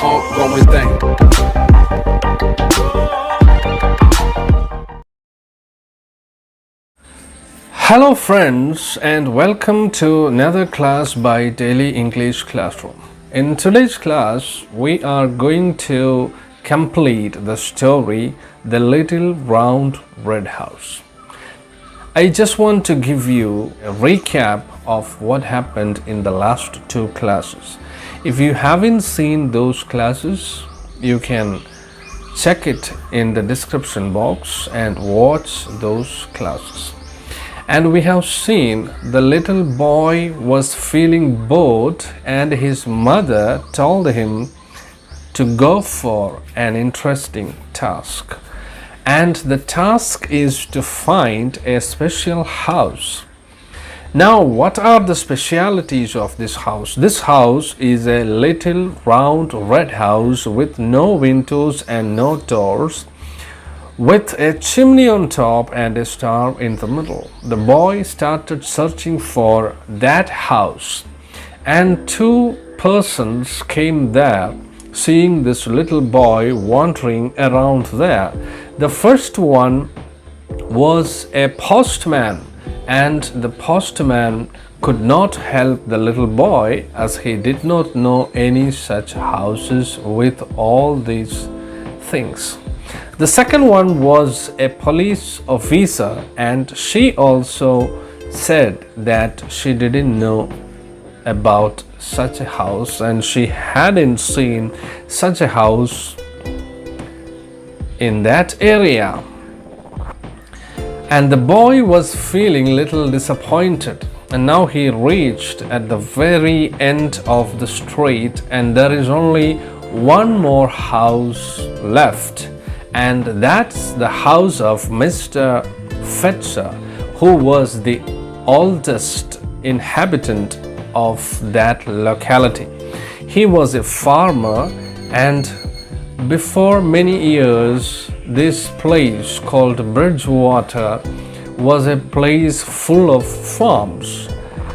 ongoing thing. Hello friends, and welcome to another class by Daily English Classroom. In today's class, we are going to complete the story The Little Round Red House. I just want to give you a recap of what happened in the last two classes. If you haven't seen those classes, you can check it in the description box and watch those classes. And we have seen the little boy was feeling bored and his mother told him to go for an interesting task. And the task is to find a special house. Now, what are the specialities of this house? This house is a little round red house with no windows and no doors, with a chimney on top and a star in the middle. The boy started searching for that house, and two persons came there, seeing this little boy wandering around there. The first one was a postman, and the postman could not help the little boy as he did not know any such houses with all these things. The second one was a police officer, and she also said that she didn't know about such a house and she hadn't seen such a house in that area. And the boy was feeling a little disappointed, and now he reached at the very end of the street, and there is only one more house left, and that's the house of Mr. Fetcher, who was the oldest inhabitant of that locality. He was a farmer, and before many years, this place called Bridgewater was a place full of farms,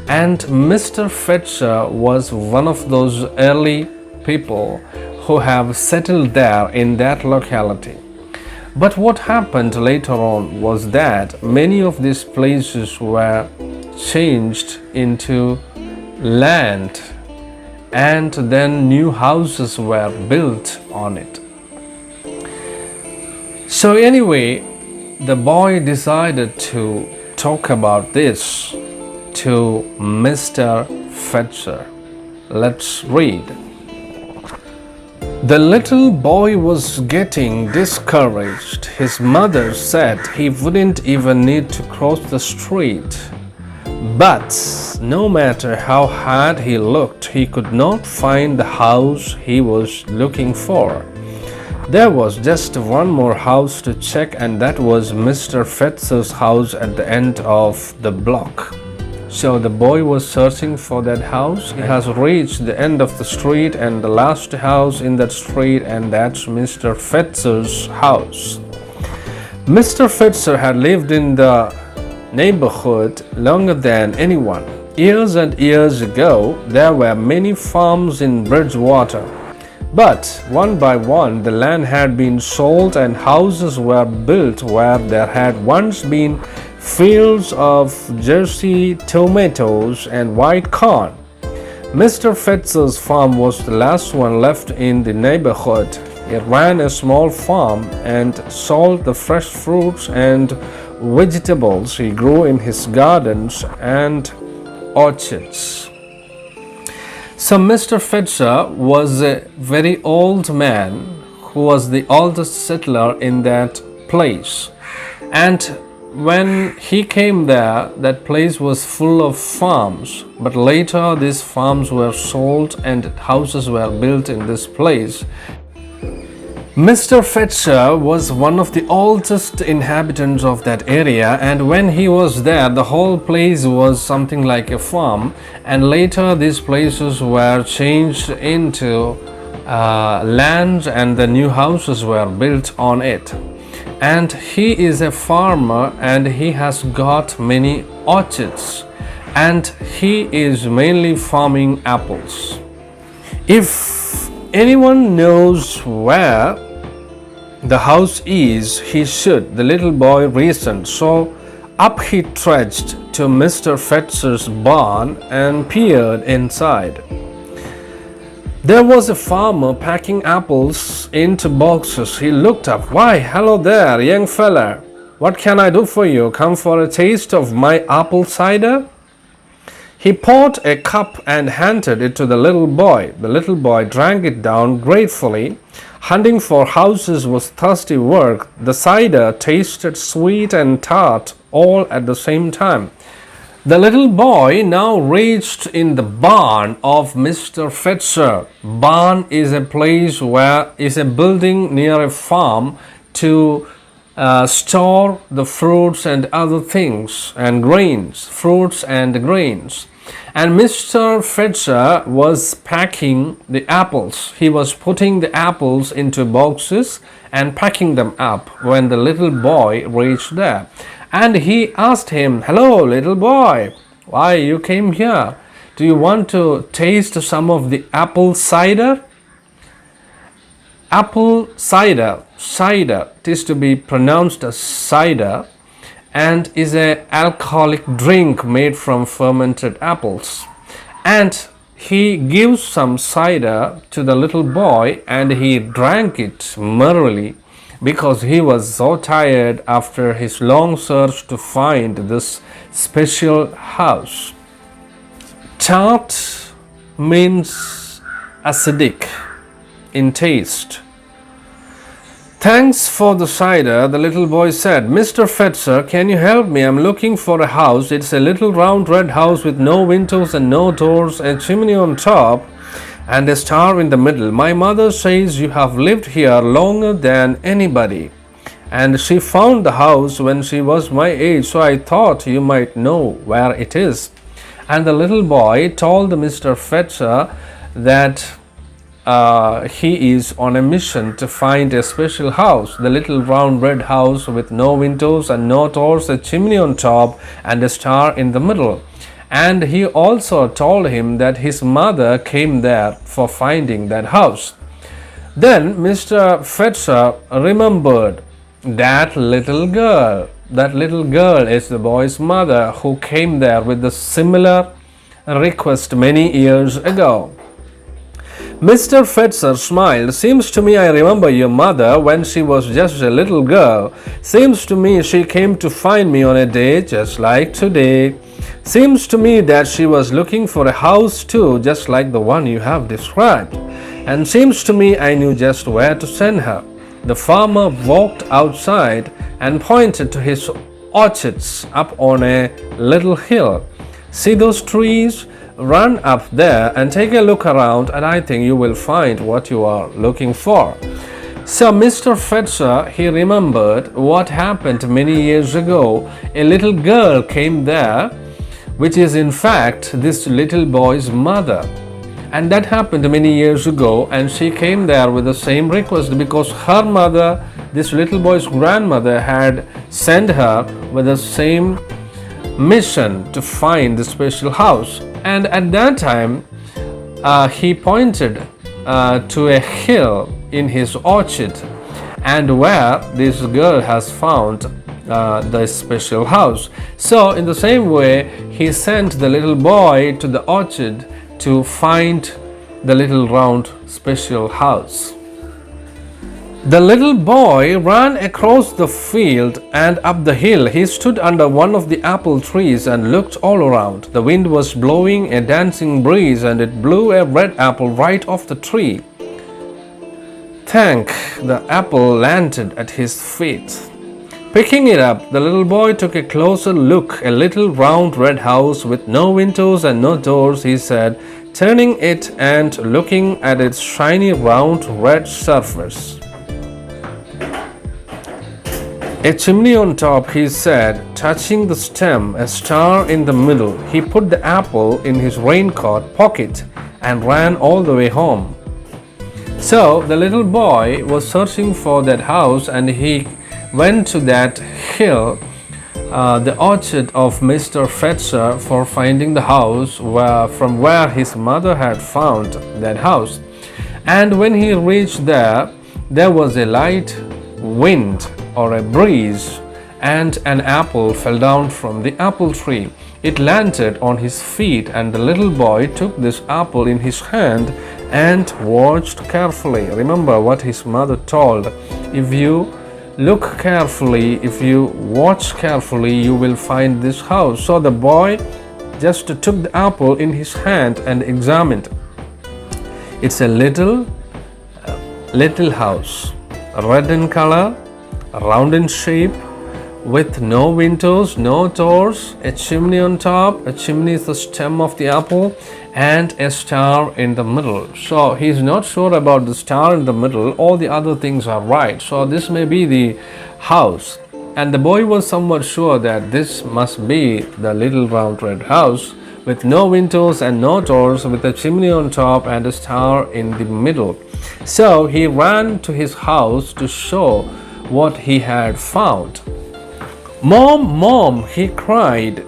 and Mr. Fetcher was one of those early people who have settled there in that locality. But what happened later on was that many of these places were changed into land, and then new houses were built on it. So anyway, the boy decided to talk about this to Mr. Fetcher. Let's read. The little boy was getting discouraged. His mother said he wouldn't even need to cross the street. But no matter how hard he looked, he could not find the house he was looking for. There was just one more house to check, and that was Mr. Fetcher's house at the end of the block. So the boy was searching for that house. He has reached the end of the street and the last house in that street, and that's Mr. Fetcher's house. Mr. Fetcher had lived in the neighborhood longer than anyone. Years and years ago, there were many farms in Bridgewater. But one by one, the land had been sold and houses were built where there had once been fields of Jersey tomatoes and white corn. Mr. Fetcher's farm was the last one left in the neighborhood. He ran a small farm and sold the fresh fruits and vegetables he grew in his gardens and orchards. So Mr. Fetcher was a very old man who was the oldest settler in that place. And when he came there, that place was full of farms. But later these farms were sold and houses were built in this place. Mr. Fetcher was one of the oldest inhabitants of that area, and when he was there, the whole place was something like a farm, and later these places were changed into land and the new houses were built on it. And he is a farmer and he has got many orchards, and he is mainly farming apples. If anyone knows where the house is, he should, the little boy reasoned. So up he trudged to Mr. Fetzer's barn and peered inside. There was a farmer packing apples into boxes. He looked up. "Why, hello there, young fella. What can I do for you? Come for a taste of my apple cider?" He poured a cup and handed it to the little boy. The little boy drank it down gratefully. Hunting for houses was thirsty work. The cider tasted sweet and tart all at the same time. The little boy now reached in the barn of Mr. Fetzer. Barn is a place where is a building near a farm to store the fruits and other things and grains, fruits and grains. And Mr. Fetzer was packing the apples. He was putting the apples into boxes and packing them up when the little boy reached there. And he asked him, "Hello, little boy, why you came here? Do you want to taste some of the apple cider?" Apple cider, cider, it is to be pronounced as cider, and is an alcoholic drink made from fermented apples. And he gives some cider to the little boy, and he drank it merrily because he was so tired after his long search to find this special house. Tart means acidic in taste. "Thanks for the cider," the little boy said. "Mr. Fetzer, can you help me? I'm looking for a house. It's a little round red house with no windows and no doors, a chimney on top, and a star in the middle. My mother says you have lived here longer than anybody, and she found the house when she was my age, so I thought you might know where it is." And the little boy told Mr. Fetzer that he is on a mission to find a special house, the little round red house with no windows and no doors, a chimney on top, and a star in the middle. And he also told him that his mother came there for finding that house. Then Mr. Fetzer remembered that little girl. That little girl is the boy's mother who came there with a similar request many years ago. Mr. Fetzer smiled. "Seems to me I remember your mother when she was just a little girl. Seems to me she came to find me on a day just like today. Seems to me that she was looking for a house too, just like the one you have described. And seems to me I knew just where to send her." The farmer walked outside and pointed to his orchards up on a little hill. "See those trees? Run up there and take a look around, and I think you will find what you are looking for." So Mr. Fetzer, he remembered what happened many years ago. A little girl came there, which is in fact this little boy's mother. And that happened many years ago, and she came there with the same request because her mother, this little boy's grandmother, had sent her with the same mission to find the special house. And at that time, he pointed to a hill in his orchard, and where this girl has found the special house. So in the same way, he sent the little boy to the orchard to find the little round special house. The little boy ran across the field and up the hill. He stood under one of the apple trees and looked all around. The wind was blowing a dancing breeze, and it blew a red apple right off the tree. Thank! The apple landed at his feet. Picking it up, the little boy took a closer look. "A little round red house with no windows and no doors," he said, turning it and looking at its shiny round red surface. "A chimney on top," he said, touching the stem, "a star in the middle." He put the apple in his raincoat pocket and ran all the way home. So the little boy was searching for that house, and he went to that hill, the orchard of Mr. Fetzer, for finding the house from where his mother had found that house. And when he reached there, there was a light wind or a breeze, and an apple fell down from the apple tree. It landed on his feet, and the little boy took this apple in his hand and watched carefully. Remember what his mother told: if you look carefully, if you watch carefully, you will find this house. So the boy just took the apple in his hand and examined. It's a little house, red in color, round in shape, with no windows, no doors, a chimney on top. A chimney is the stem of the apple, and a star in the middle. So he's not sure about the star in the middle. All the other things are right. So this may be the house. And the boy was somewhat sure that this must be the little round red house with no windows and no doors, with a chimney on top and a star in the middle. So he ran to his house to show what he had found. "Mom, Mom," he cried,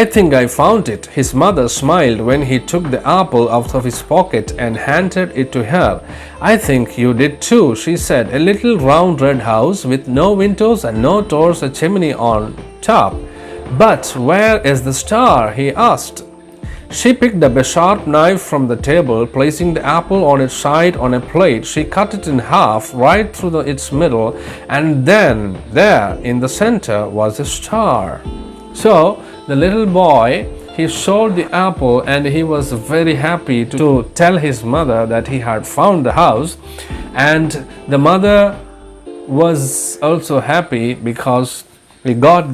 "I think I found it." His mother smiled when he took the apple out of his pocket and handed it to her. "I think you did too," she said. "A little round red house with no windows and no doors, a chimney on top. But where is the star?" he asked. She picked up a sharp knife from the table. Placing the apple on its side on a plate, she cut it in half right through its middle, and then there in the center was a star. So the little boy, he showed the apple, and he was very happy to tell his mother that he had found the house. And the mother was also happy because he got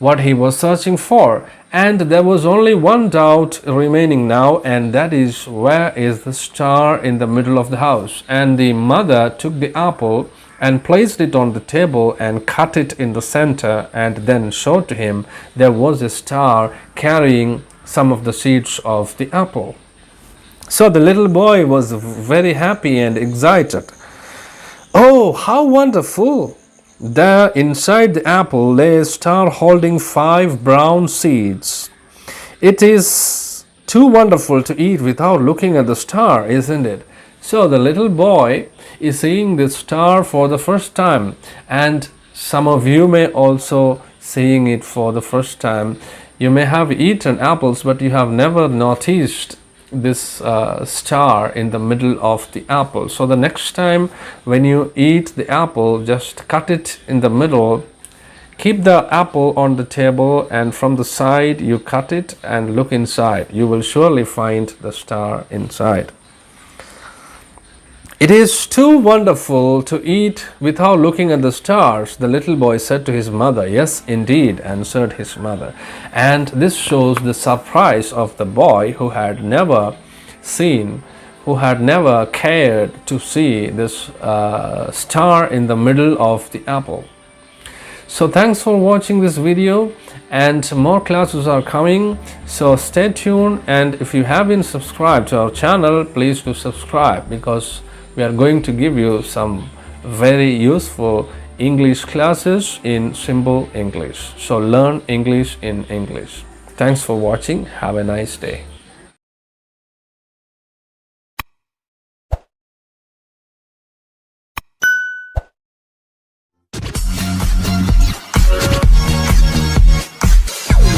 what he was searching for. And there was only one doubt remaining now, and that is, where is the star in the middle of the house? And the mother took the apple and placed it on the table and cut it in the center, and then showed to him there was a star carrying some of the seeds of the apple. So the little boy was very happy and excited. "Oh, how wonderful!" There inside the apple lay a star holding 5 brown seeds. "It is too wonderful to eat without looking at the star, isn't it?" So the little boy is seeing this star for the first time, and some of you may also seeing it for the first time. You may have eaten apples, but you have never noticed this star in the middle of the apple. So the next time when you eat the apple, just cut it in the middle, keep the apple on the table, and from the side you cut it and look inside. You will surely find the star inside. "It is too wonderful to eat without looking at the stars," the little boy said to his mother. "Yes, indeed," answered his mother. And this shows the surprise of the boy, who had never cared to see this star in the middle of the apple. So thanks for watching this video, and more classes are coming, so stay tuned. And if you haven't subscribed to our channel, please do subscribe, because we are going to give you some very useful English classes in simple English. So learn English in English. Thanks for watching. Have a nice day.